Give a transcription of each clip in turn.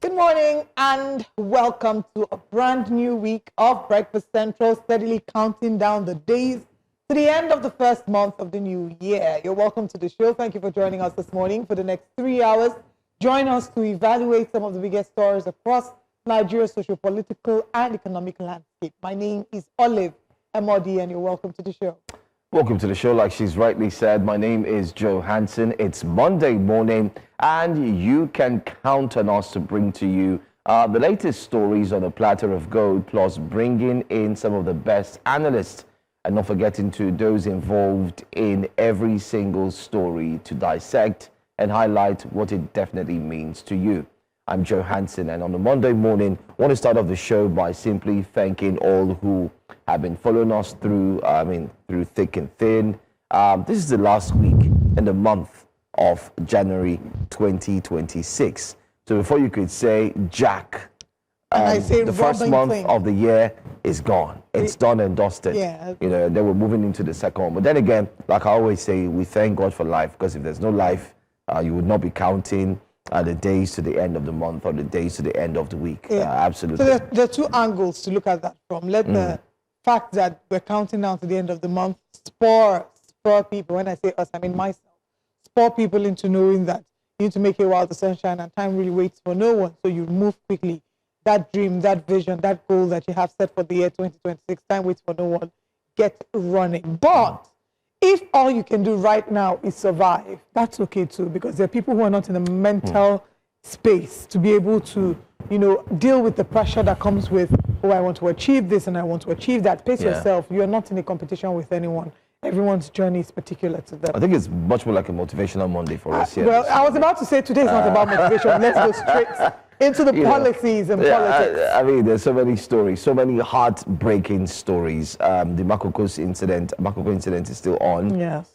Good morning and welcome to a brand new week of Breakfast Central, steadily counting down the days to the end of the first month of the new year. You're welcome to the show. Thank you for joining us this morning. For the next 3 hours, join us to evaluate some of the biggest stories across Nigeria's socio-political and economic landscape. My name is Olive Emodi and you're welcome to the show. Welcome to the show. Like she's rightly said, my name is Joe Hansen. It's Monday morning and you can count on us to bring to you the latest stories on a platter of gold, plus bringing in some of the best analysts and not forgetting to those involved in every single story to dissect and highlight what it definitely means to you. I'm Joe Hansen, and on a Monday morning, I want to start off the show by simply thanking all who have been following us through thick and thin. This is the last week in the month of January 2026. So before you could say Jack, the first month of the year is gone. It's done and dusted. Yeah. You know, then we're moving into the second. But then again, like I always say, we thank God for life, because if there's no life, you would not be counting the days to the end of the month or the days to the end of the week. Yeah. Absolutely. So there are two angles to look at that from. Let the fact that we're counting down to the end of the month spur people. When I say us, I mean myself. Spur people into knowing that you need to make it while the sunshine, and time really waits for no one. So you move quickly. That dream, that vision, that goal that you have set for the year 2026, time waits for no one. Get running. But if all you can do right now is survive, that's okay too, because there are people who are not in a mental space to be able to, deal with the pressure that comes with, oh, I want to achieve this and I want to achieve that. Pace yourself. You're not in a competition with anyone. Everyone's journey is particular to them. I think it's much more like a motivational Monday for us here. Well, I was about to say today is not about motivation. Let's go straight into the policies and politics. I mean, there's so many stories, so many heartbreaking stories. The Makoko incident is still on. Yes.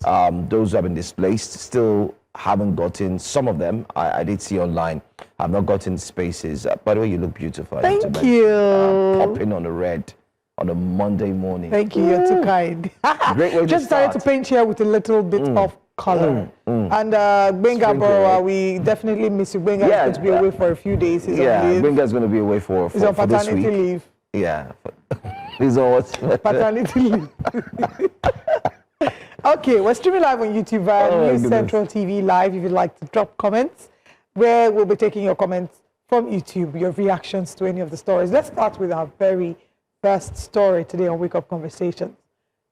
Those who have been displaced still haven't gotten, some of them, I did see online, have not gotten spaces. By the way, you look beautiful. Thank you. Popping on the red on a Monday morning. Thank you, you're too kind. Great way Just started to paint here with a little bit of color. And Benga Borowa, we definitely miss you. Benga is going to be away for a few days. He's on leave. Benga is going to be away for He's on this week. paternity leave. Yeah. He's on what? Paternity leave. Okay, we're streaming live on YouTube via News Central TV Live. If you'd like to drop comments, where we'll be taking your comments from YouTube, your reactions to any of the stories. Let's start with our very first story today on Wake Up Conversations.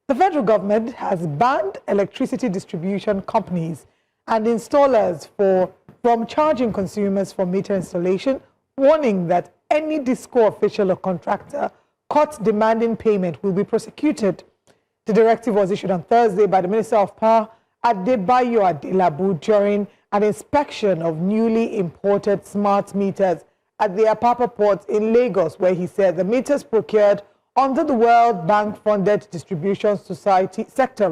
The federal government has banned electricity distribution companies and installers from charging consumers for meter installation, warning that any DISCO official or contractor caught demanding payment will be prosecuted. The directive was issued on Thursday by the Minister of Power, Taiwo Oyedele, during an inspection of newly imported smart meters at the Apapa port in Lagos, where he said the meters procured under the World Bank funded distribution sector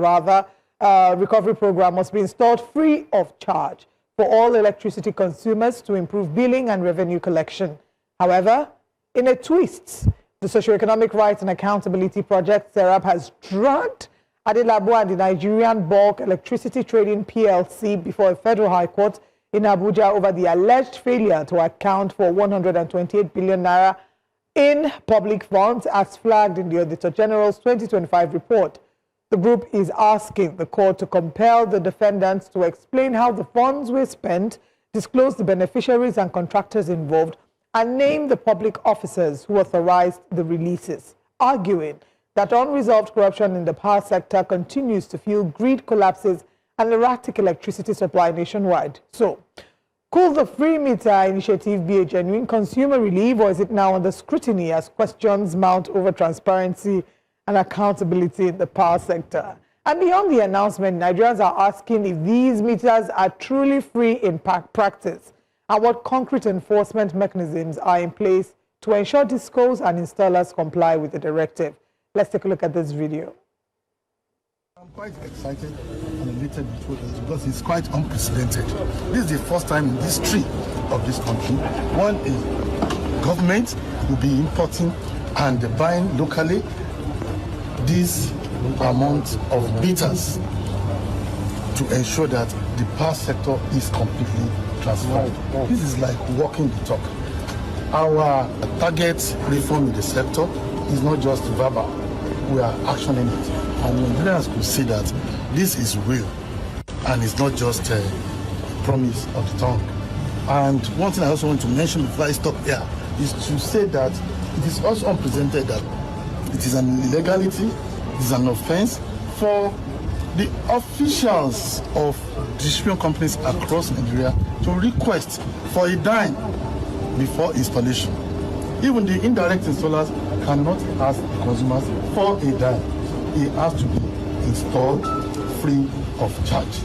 recovery program must be installed free of charge for all electricity consumers to improve billing and revenue collection. However, in a twist, the Socioeconomic Rights and Accountability Project, SERAP, has dragged Oyedele and the Nigerian Bulk Electricity Trading PLC before a federal high court in Abuja over the alleged failure to account for 128 billion naira in public funds as flagged in the Auditor General's 2025 report. The group is asking the court to compel the defendants to explain how the funds were spent, disclose the beneficiaries and contractors involved, and name the public officers who authorized the releases, arguing that unresolved corruption in the power sector continues to fuel grid collapses and erratic electricity supply nationwide. So, could the free meter initiative be a genuine consumer relief, or is it now under scrutiny as questions mount over transparency and accountability in the power sector? And beyond the announcement, Nigerians are asking if these meters are truly free in practice and what concrete enforcement mechanisms are in place to ensure DISCOs and installers comply with the directive. Let's take a look at this video. I'm quite excited and elated with this because it's quite unprecedented. This is the first time in the history of this country. One is government will be importing and buying locally this amount of meters to ensure that the power sector is completely transformed. This is like walking the talk. Our target reform in the sector is not just verbal. We are actioning it. And Nigerians could see that this is real and it's not just a promise of the tongue. And one thing I also want to mention before I stop here is to say that it is also unprecedented that it is an illegality, it is an offense for the officials of distribution companies across Nigeria to request for a dime before installation. Even the indirect installers cannot ask the consumers for a dime. It has to be installed free of charge.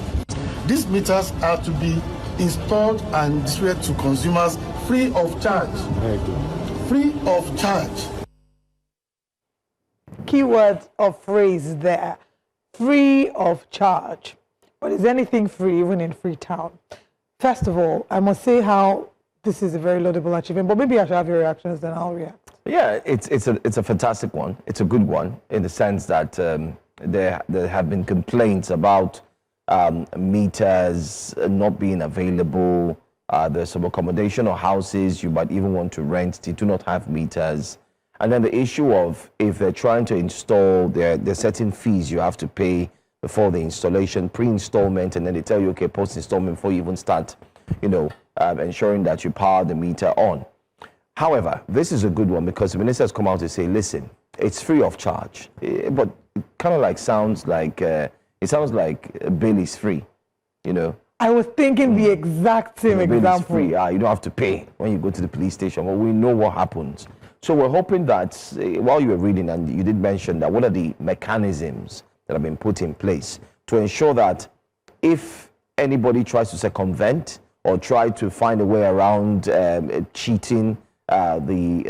These meters are to be installed and distributed to consumers free of charge. Free of charge. Keyword of phrase there, free of charge. But is anything free even in Freetown? First of all, I must say how this is a very laudable achievement, but maybe I should have your reactions, then I'll react. Yeah, it's a fantastic one. It's a good one in the sense that there have been complaints about meters not being available. There's some accommodation or houses you might even want to rent. They do not have meters. And then the issue of if they're trying to install, there's certain fees you have to pay before the installation, pre-installment, and then they tell you, okay, post-installment before you even start, ensuring that you power the meter on. However, this is a good one because the minister has come out to say, listen, it's free of charge. But it kind of like sounds like, it sounds like bill is free, I was thinking the exact same example. Bill is free. You don't have to pay when you go to the police station. Well, we know what happens. So we're hoping that while you were reading, and you did mention that what are the mechanisms that have been put in place to ensure that if anybody tries to circumvent or try to find a way around cheating the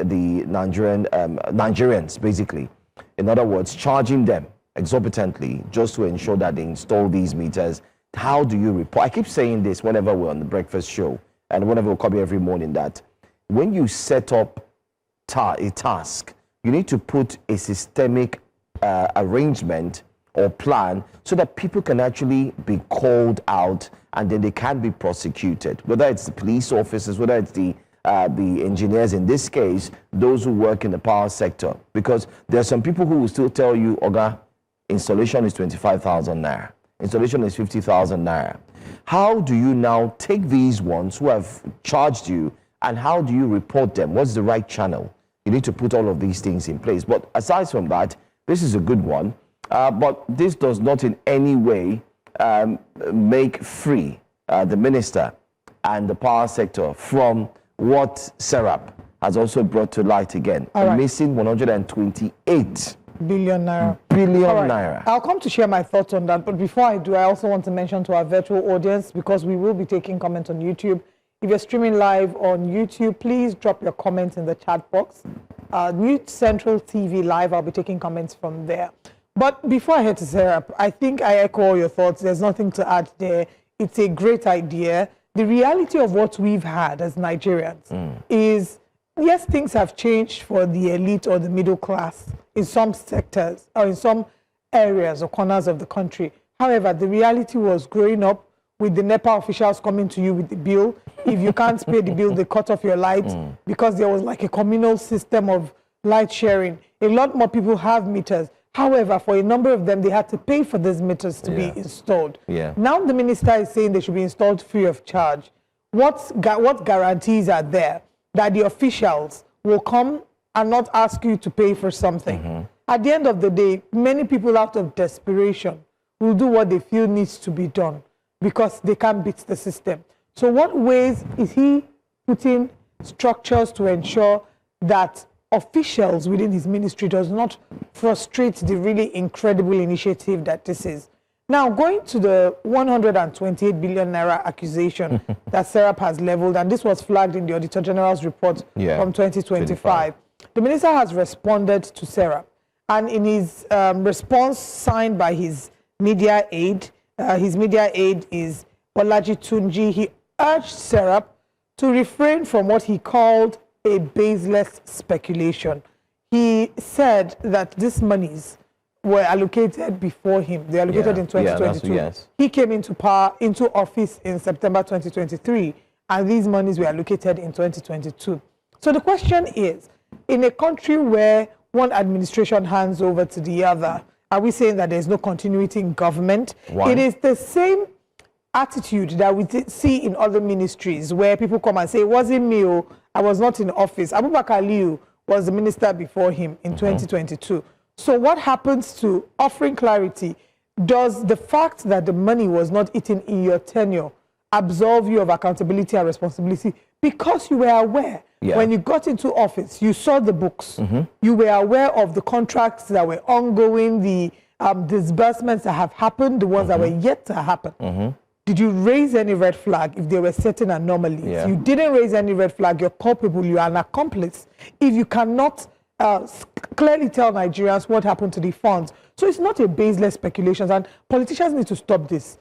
Nigerians, basically, in other words, charging them exorbitantly just to ensure that they install these meters, how do you report? I keep saying this whenever we're on the breakfast show and whenever we come here every morning, that when you set up a task, you need to put a systemic arrangement or plan so that people can actually be called out and then they can be prosecuted, whether it's the police officers, whether it's the engineers, in this case, those who work in the power sector. Because there are some people who will still tell you, Oga, installation is 25,000 naira. Installation is 50,000 naira. How do you now take these ones who have charged you and how do you report them? What's the right channel? You need to put all of these things in place. But aside from that, this is a good one. But this does not in any way make free the minister and the power sector from what Serap has also brought to light again. A missing 128 billion naira. Naira. I'll come to share my thoughts on that. But before I do, I also want to mention to our virtual audience, because we will be taking comments on YouTube. If you're streaming live on YouTube, please drop your comments in the chat box. New Central TV Live, I'll be taking comments from there. But before I head to Serap, I think I echo all your thoughts. There's nothing to add there. It's a great idea. The reality of what we've had as Nigerians is, yes, things have changed for the elite or the middle class in some sectors or in some areas or corners of the country. However, the reality was growing up with the NEPA officials coming to you with the bill. If you can't pay the bill, they cut off your lights because there was like a communal system of light sharing. A lot more people have meters. However, for a number of them, they had to pay for these meters to be installed. Now the minister is saying they should be installed free of charge. What guarantees are there that the officials will come and not ask you to pay for something? At the end of the day, many people out of desperation will do what they feel needs to be done because they can't beat the system. So what ways is he putting structures to ensure that officials within his ministry does not frustrate the really incredible initiative that this is? Now, going to the 128 billion naira accusation that Serap has leveled, and this was flagged in the Auditor General's report from 2025. The minister has responded to Serap, and in his response signed by his media aide is Bolaji Tunji, he urged Serap to refrain from what he called a baseless speculation. He said that these monies were allocated before him. They allocated in 2022. He came into office in September 2023, and these monies were allocated in 2022. So the question is, in a country where one administration hands over to the other, are we saying that there's no continuity in government? Why? It is the same attitude that we see in other ministries where people come and say, it wasn't me, I was not in office. Abubakar Liu was the minister before him in 2022. So what happens to offering clarity? Does the fact that the money was not eaten in your tenure absolve you of accountability and responsibility because you were aware? When you got into office, you saw the books. You were aware of the contracts that were ongoing, the disbursements that have happened, the ones that were yet to happen. Did you raise any red flag if there were certain anomalies? You didn't raise any red flag, you're culpable, you are an accomplice. If you cannot clearly tell Nigerians what happened to the funds. So it's not a baseless speculation, and politicians need to stop this.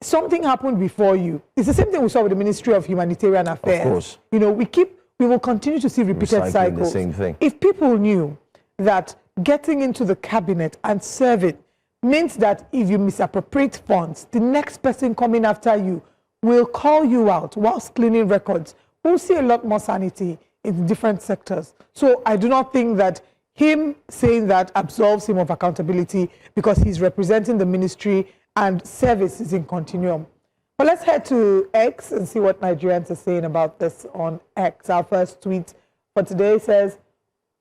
Something happened before you. It's the same thing we saw with the Ministry of Humanitarian Affairs. Of course. You know, we will continue to see repeated cycles. The same thing. If people knew that getting into the cabinet and serving means that if you misappropriate funds, the next person coming after you will call you out whilst cleaning records, we'll see a lot more sanity in different sectors. So I do not think that him saying that absolves him of accountability because he's representing the ministry and service is in continuum. But let's head to X and see what Nigerians are saying about this on X. Our first tweet for today says,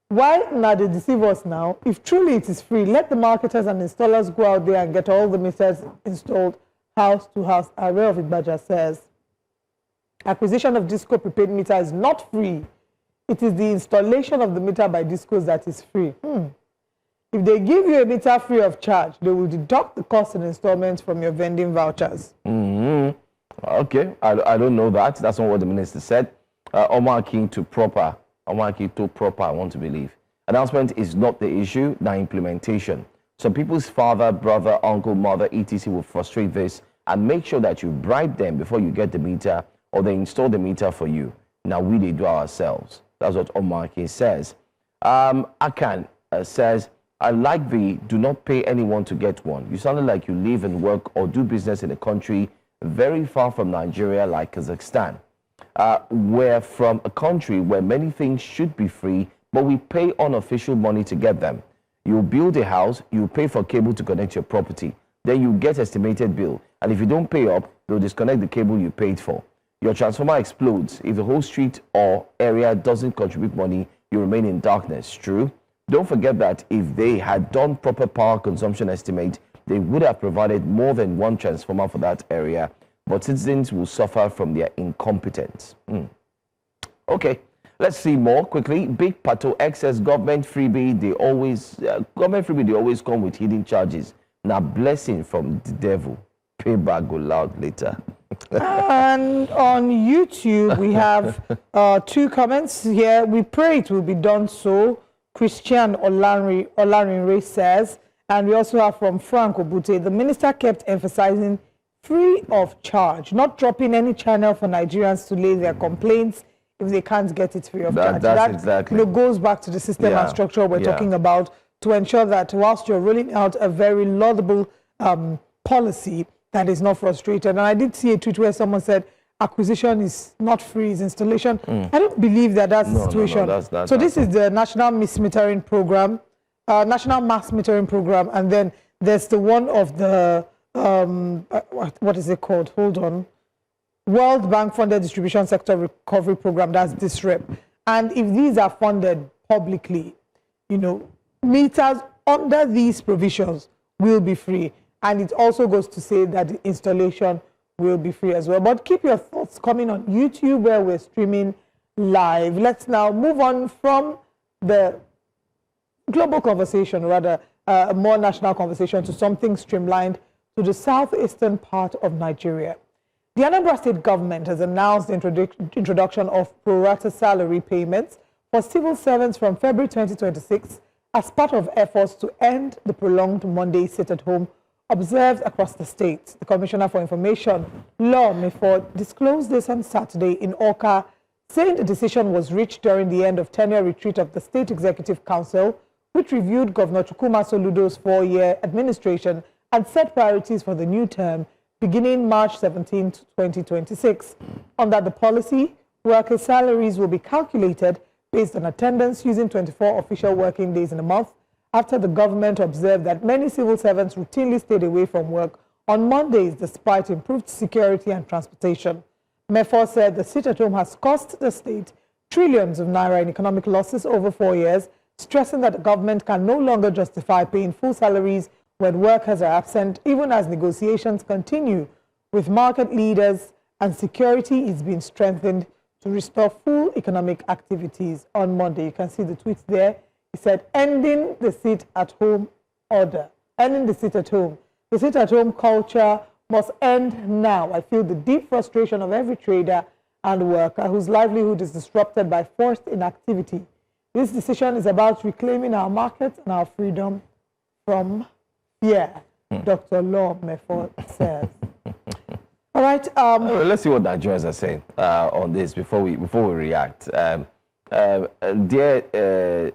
why not they deceive us now? If truly it is free, let the marketers and installers go out there and get all the meters installed house to house. Are of Ibaja says, acquisition of Disco prepaid meter is not free. It is the installation of the meter by Discos that is free. If they give you a meter free of charge, they will deduct the cost and installments from your vending vouchers. Okay, I don't know that. That's not what the minister said. Omar King to proper, I want to believe. Announcement is not the issue, the implementation. Some people's father, brother, uncle, mother, etc. will frustrate this and make sure that you bribe them before you get the meter or they install the meter for you. Now we they do ourselves. That's what Omar King says. Akan says, I like the do not pay anyone to get one. You sounded like you live and work or do business in a country very far from Nigeria like Kazakhstan. We're from a country where many things should be free, but we pay unofficial money to get them. You build a house, you pay for cable to connect your property. Then you get estimated bill. And if you don't pay up, they'll disconnect the cable you paid for. Your transformer explodes. If the whole street or area doesn't contribute money, you remain in darkness. True? Don't forget that if they had done proper power consumption estimate, they would have provided more than one transformer for that area. But citizens will suffer from their incompetence. Okay, let's see more quickly. Big Pato excess government freebie. They always come with hidden charges. Now blessing from the devil. Payback go loud later. And on YouTube, we have 2 comments here. We pray it will be done so. Christian Olarinre says, and we also have from Frank Obute, the minister kept emphasizing free of charge, not dropping any channel for Nigerians to lay their complaints if they can't get it free of charge. That exactly goes back to the system and structure we're talking about to ensure that whilst you're rolling out a very laudable policy, that is not frustrated. And I did see a tweet where someone said acquisition is not free, it's installation. I don't believe that that's the situation. So this is the National Mass Metering Program, and then there's the one of the, what is it called? Hold on. World Bank Funded Distribution Sector Recovery Program, that's DISREP. And if these are funded publicly, you know, meters under these provisions will be free. And it also goes to say that the installation will be free as well. But keep your thoughts coming on YouTube where we're streaming live. Let's now move on from the global conversation, rather a more national conversation, to something streamlined to the southeastern part of Nigeria. The Anambra State Government has announced the introduction of pro rata salary payments for civil servants from February 2026 as part of efforts to end the prolonged Monday sit-at-home observed across the state. The Commissioner for Information, Law, Meford, disclosed this on Saturday in Awka, saying the decision was reached during the end of tenure retreat of the State Executive Council, which reviewed Governor Chukwuma Soludo's 4-year administration and set priorities for the new term beginning March 17, 2026. Under the policy, workers' salaries will be calculated based on attendance using 24 official working days in a month after the government observed that many civil servants routinely stayed away from work on Mondays despite improved security and transportation. Mefor said the sit-at-home has cost the state trillions of naira in economic losses over 4 years, stressing that the government can no longer justify paying full salaries when workers are absent, even as negotiations continue with market leaders and security is being strengthened to restore full economic activities. On Monday, you can see the tweet there. He said, ending the sit-at-home order, ending the sit-at-home. The sit-at-home culture must end now. I feel the deep frustration of every trader and worker whose livelihood is disrupted by forced inactivity. This decision is about reclaiming our markets and our freedom from fear, Dr. Law Mefor says. All right. Let's see what Nigerians are saying on this before we react. Dear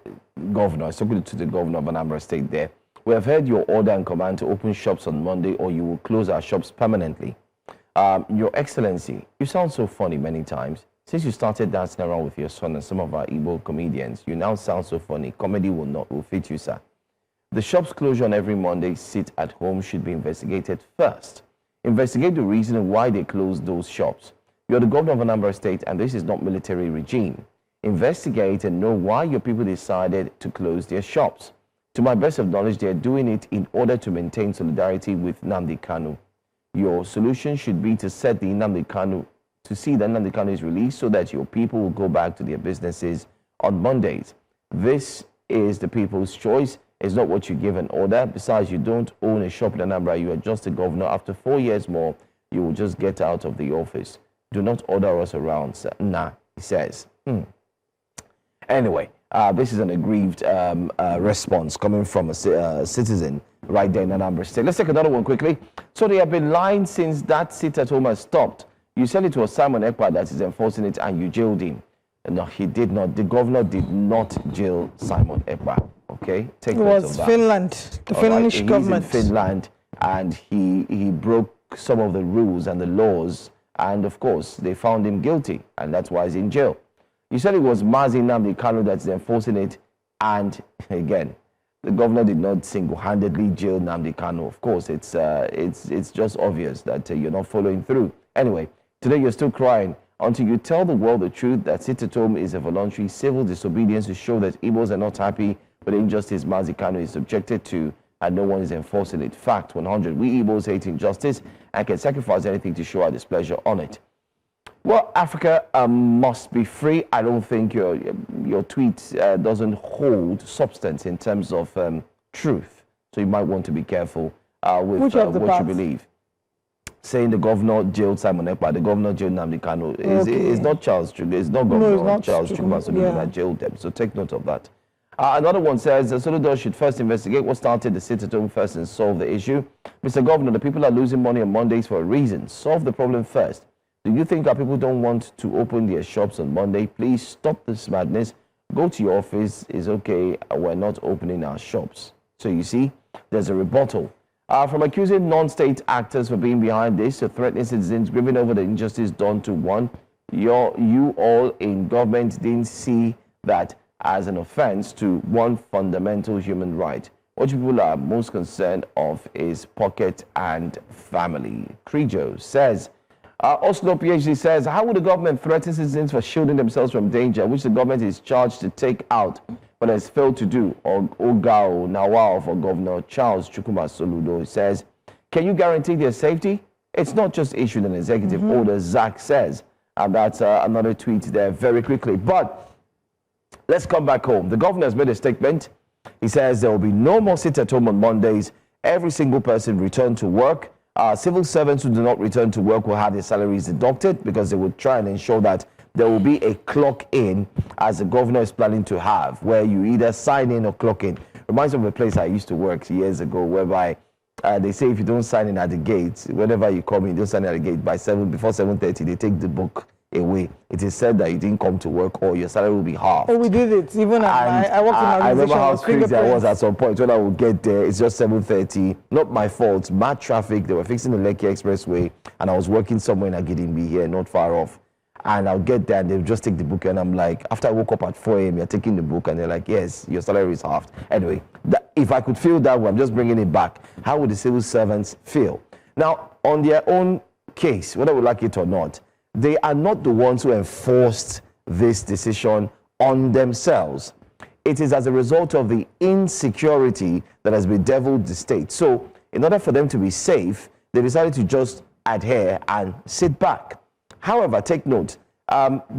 Governor, I was talking to the Governor of Anambra State there. We have heard your order and command to open shops on Monday or you will close our shops permanently. Your Excellency, you sound so funny many times. Since you started dancing around with your son and some of our Igbo comedians, you now sound so funny. Comedy will fit you, sir. The shop's closure on every Monday sit at home should be investigated first. Investigate the reason why they closed those shops. You're the Governor of Anambra State and this is not military regime. Investigate and know why your people decided to close their shops. To my best of knowledge, they are doing it in order to maintain solidarity with Nnamdi Kanu. Your solution should be to set the Nnamdi Kanu, to see that Nnamdi Kanu is released so that your people will go back to their businesses on Mondays. This is the people's choice. It's not what you give an order. Besides, you don't own a shop in Anambra. You are just a governor. After 4 years more, you will just get out of the office. Do not order us around, sir. Nah, he says. Anyway, this is an aggrieved response coming from a citizen right there in Anambra State. Let's take another one quickly. So they have been lying since that sit-at-home has stopped. You said it was Simon Ekpa that is enforcing it and you jailed him. No, he did not. The governor did not jail Simon Ekpa. Okay? Take note of that. It was Finland, the Finnish government. He's in Finland and he broke some of the rules and the laws and of course they found him guilty and that's why he's in jail. You said it was Mazi Nnamdi Kanu that's enforcing it, and again, the governor did not single-handedly jail Nnamdi Kanu. Of course, it's just obvious that you're not following through. Anyway, today you're still crying until you tell the world the truth that sit-at-home is a voluntary civil disobedience to show that Igbos are not happy with the injustice Mazi Kanu is subjected to, and no one is enforcing it. Fact 100: we Igbos hate injustice and can sacrifice anything to show our displeasure on it. Well, Africa must be free. I don't think your tweet doesn't hold substance in terms of truth. So you might want to be careful with what you believe. Saying the governor jailed Simon Ekpa, the governor jailed Nnamdi Kanu is not Charles Chukwuma. It's not Governor Charles Chukwuma that jailed them. So take note of that. Another one says Soludo should first investigate what started the sit-at-home first and solve the issue. Mr. Governor, the people are losing money on Mondays for a reason. Solve the problem first. Do you think our people don't want to open their shops on Monday? Please stop this madness. Go to your office. It's okay. We're not opening our shops. So you see, there's a rebuttal. From accusing non-state actors for being behind this to threatening citizens, grieving over the injustice done to one, you all in government didn't see that as an offense to one fundamental human right. What people are most concerned of is pocket and family. Krijo says, Oslo PhD says, how would the government threaten citizens for shielding themselves from danger, which the government is charged to take out, but has failed to do? Or Ogao Nawao for Governor Charles Chukwuma Soludo says, can you guarantee their safety? It's not just issued an executive order, Zach says. And that's another tweet there very quickly. But let's come back home. The governor has made a statement. He says there will be no more sit-at-home on Mondays. Every single person return to work. Civil servants who do not return to work will have their salaries deducted because they will try and ensure that there will be a clock in, as the governor is planning to have, where you either sign in or clock in. Reminds me of a place I used to work years ago, whereby they say if you don't sign in at the gate, whenever you come in, don't sign in at the gate before 7:30, they take the book away. It is said that you didn't come to work or your salary will be halved. Oh, we did it. Even I worked in an organization. I remember how crazy I was at some point when I would get there. It's just 7:30. Not my fault. Bad traffic. They were fixing the Lekki Expressway and I was working somewhere in Agidimbi here, not far off. And I'll get there and they'll just take the book, and I'm like, after I woke up at 4 a.m., you're taking the book, and they're like, yes, your salary is halved. Anyway, if I could feel that way, I'm just bringing it back. How would the civil servants feel? Now, on their own case, whether we like it or not, they are not the ones who enforced this decision on themselves. It is as a result of the insecurity that has bedeviled the state. So, in order for them to be safe, they decided to just adhere and sit back. However, take note,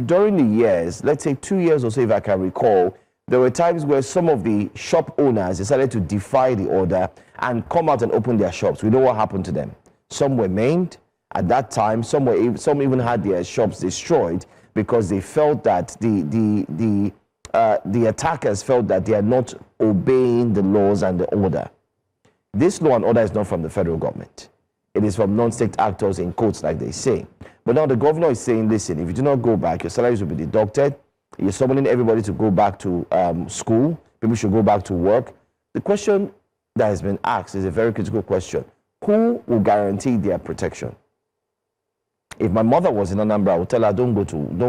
during the years, let's say 2 years or so, if I can recall, there were times where some of the shop owners decided to defy the order and come out and open their shops. We know what happened to them. Some were maimed at that time. Some even had their shops destroyed because they felt that the attackers felt that they are not obeying the laws and the order. This law and order is not from the federal government. It is from non-state actors, in quotes, like they say. But now the governor is saying, listen, if you do not go back, your salaries will be deducted. You're summoning everybody to go back to school. People should go back to work. The question that has been asked is a very critical question. Who will guarantee their protection? If my mother was in Anambra, I would tell her, don't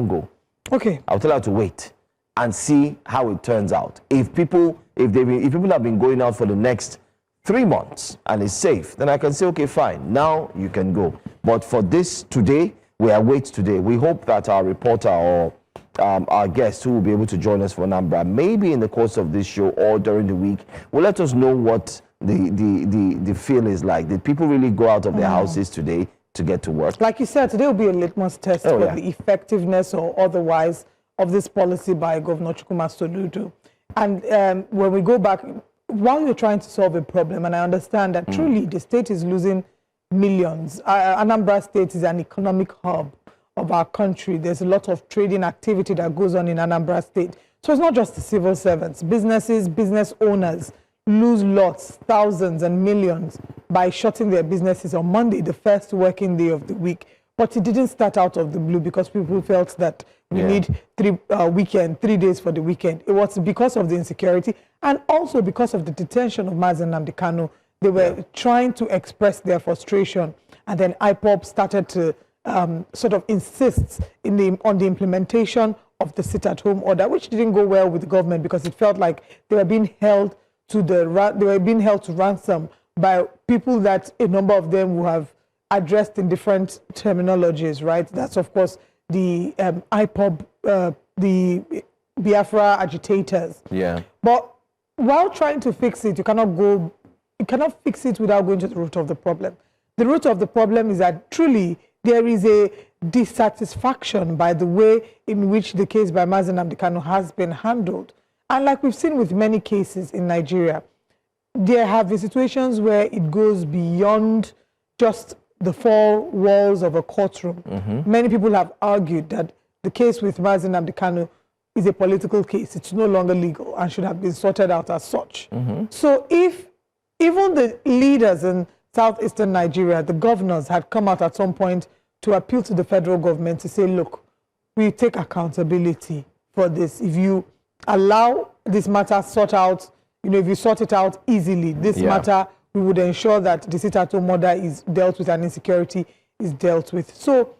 go. Okay. I'll tell her to wait and see how it turns out. If people have been going out for the next 3 months and it's safe, then I can say, okay, fine, now you can go. But for this today, we await today. We hope that our reporter or our guest who will be able to join us for Anambra, maybe in the course of this show or during the week, will let us know what the feel is like. Did people really go out of their houses today to get to work? Like you said, today will be a litmus test for the effectiveness or otherwise of this policy by Governor Chukwuma Soludo. And when we go back, while you're trying to solve a problem, and I understand that truly the state is losing millions. Anambra State is an economic hub of our country. There's a lot of trading activity that goes on in Anambra State. So it's not just the civil servants. Businesses, business owners lose lots, thousands and millions by shutting their businesses on Monday, the first working day of the week. But it didn't start out of the blue because people felt that we need 3 days for the weekend. It was because of the insecurity and also because of the detention of Mazen Nnamdi Kanu. They were trying to express their frustration, and then IPOB started to sort of insist on the implementation of the sit-at-home order, which didn't go well with the government because it felt like they were being held to ransom by people that a number of them will have addressed in different terminologies, right? That's of course the IPOB, the Biafra agitators. Yeah. But while trying to fix it, you cannot fix it without going to the root of the problem. The root of the problem is that truly there is a dissatisfaction by the way in which the case by Mazen Nnamdi Kanu has been handled. And like we've seen with many cases in Nigeria, there have been situations where it goes beyond just the four walls of a courtroom. Many people have argued that the case with Mazen Nnamdi Kanu is a political case. It's no longer legal and should have been sorted out as such. So if even the leaders in southeastern Nigeria, the governors, had come out at some point to appeal to the federal government to say, look, we take accountability for this. If you allow this matter sort out, if you sort it out easily, this matter, we would ensure that the sit-at-home order is dealt with and insecurity is dealt with. So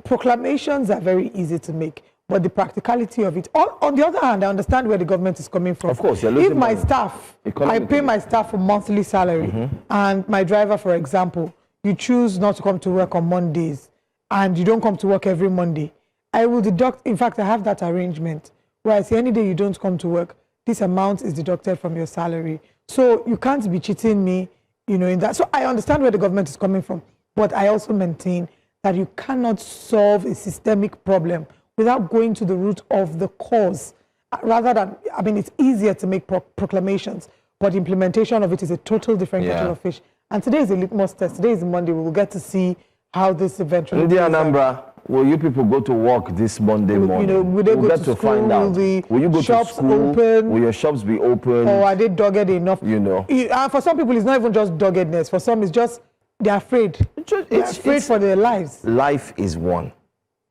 proclamations are very easy to make, but the practicality of it. On the other hand, I understand where the government is coming from. Of course, you're if my staff, I pay my staff a monthly salary, and my driver, for example, you choose not to come to work on Mondays, and you don't come to work every Monday, I will deduct. In fact, I have that arrangement where I say any day you don't come to work, this amount is deducted from your salary. So you can't be cheating me, in that. So I understand where the government is coming from, but I also maintain that you cannot solve a systemic problem without going to the root of the cause. Rather than, it's easier to make proclamations, but implementation of it is a total different kettle of fish. And today is a litmus test. Today is Monday. We will get to see how this eventually plays out. Anambra, will you people go to work this Monday morning? Will they go to school? Find out. Will you go shops to school? Open? Will your shops be open? Or are they dogged enough? For some people, it's not even just doggedness. For some, it's just they're afraid. They're afraid for their lives. Life is one.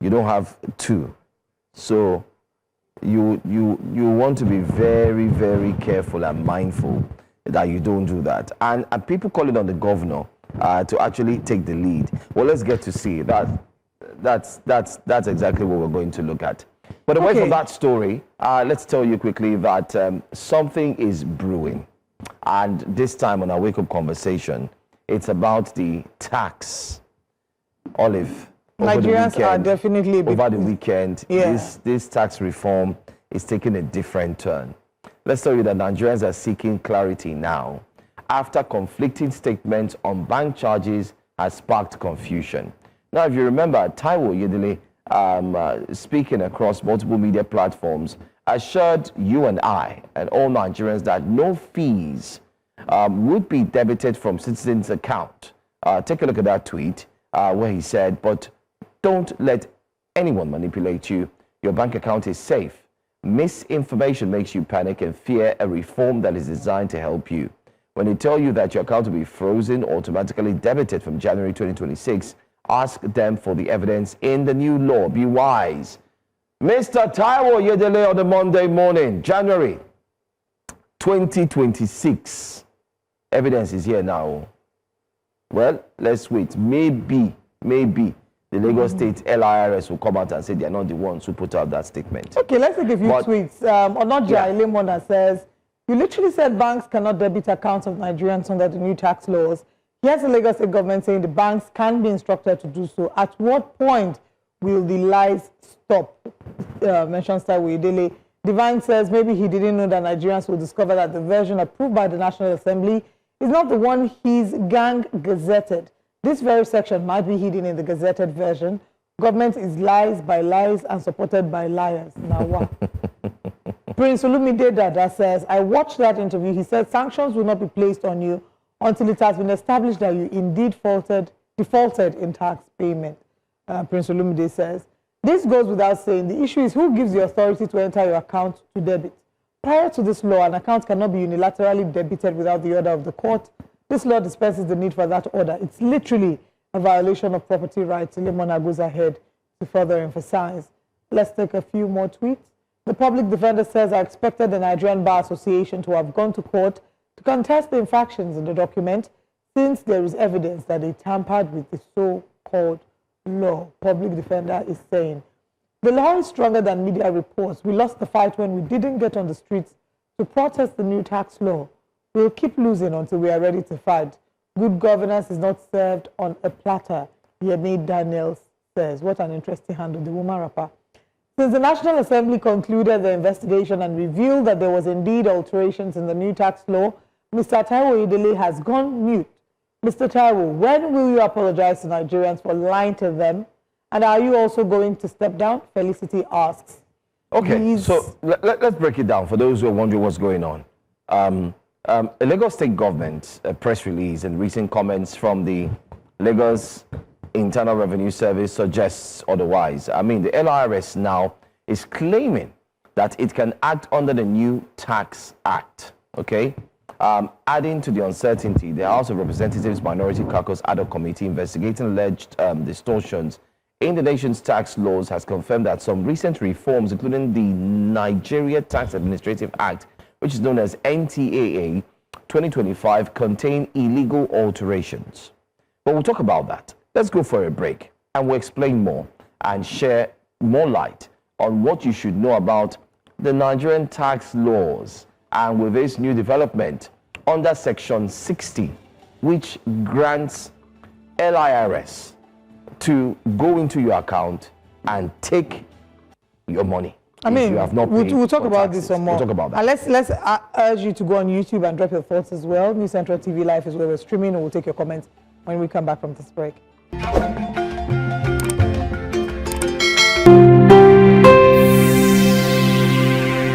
You don't have two. So you want to be very, very careful and mindful that you don't do that. And people calling on the governor to actually take the lead. Well, let's get to see that. that's exactly what we're going to look at. But away from that story, let's tell you quickly that something is brewing. And this time on our wake-up conversation, it's about the tax. Olive, Nigerians are definitely over the weekend, yeah. this tax reform is taking a different turn. Let's tell you that Nigerians are seeking clarity now after conflicting statements on bank charges has sparked confusion. Now, if you remember, Taiwo Oyedele, speaking across multiple media platforms, assured you and I and all Nigerians that no fees would be debited from citizens' account. Take a look at that tweet where he said, but don't let anyone manipulate you. Your bank account is safe. Misinformation makes you panic and fear a reform that is designed to help you. When they tell you that your account will be frozen, automatically debited from January 2026, ask them for the evidence in the new law. Be wise. Mr. Taiwo Oyedele on the Monday morning, January 2026. Evidence is here now. Well, let's wait. Maybe the Lagos State LIRS will come out and say they are not the ones who put out that statement. Okay, let's take a few tweets. Onoja Ilemona says, you literally said banks cannot debit accounts of Nigerians under the new tax laws. Here's the Lagos State government saying the banks can be instructed to do so. At what point will the lies stop? Mentions Taiwo Oyedele. Divine says maybe he didn't know that Nigerians will discover that the version approved by the National Assembly is not the one he's gang gazetted. This very section might be hidden in the gazetted version. Government is lies by lies and supported by liars. Now what? Prince Olumide Dada says, I watched that interview. He said sanctions will not be placed on you until it has been established that you indeed defaulted in tax payment. Prince Olumide says, this goes without saying. The issue is who gives the authority to enter your account to debit. Prior to this law, an account cannot be unilaterally debited without the order of the court. This law dispenses the need for that order. It's literally a violation of property rights. Lemona goes ahead to further emphasize. Let's take a few more tweets. The public defender says, I expected the Nigerian Bar Association to have gone to court to contest the infractions in the document since there is evidence that they tampered with the so-called law. Public defender is saying, the law is stronger than media reports. We lost the fight when we didn't get on the streets to protest the new tax law. We'll keep losing until we are ready to fight. Good governance is not served on a platter, Yemi Daniels says. What an interesting handle, the woman rapper. Since the National Assembly concluded the investigation and revealed that there was indeed alterations in the new tax law, Mr. Taiwo Oyedele has gone mute. Mr. Taiwo, when will you apologize to Nigerians for lying to them? And are you also going to step down? Felicity asks. Okay, so let's break it down for those who are wondering what's going on. A Lagos State Government press release and recent comments from the Lagos Internal Revenue Service suggests otherwise. I mean, the LIRS now is claiming that it can act under the new Tax Act, okay? Adding to the uncertainty, the House of Representatives Minority Caucus Ad hoc Committee investigating alleged distortions in the nation's tax laws has confirmed that some recent reforms, including the Nigeria Tax Administrative Act, which is known as NTAA 2025, contain illegal alterations. But we'll talk about that. Let's go for a break and we'll explain more and share more light on what you should know about the Nigerian tax laws and with this new development under Section 60, which grants LIRS to go into your account and take your money. I mean, you have not paid we'll talk about taxes. this some more. We'll talk about that. And let's urge you to go on YouTube and drop your thoughts as well. New Central TV Live is where we're streaming, and we'll take your comments when we come back from this break.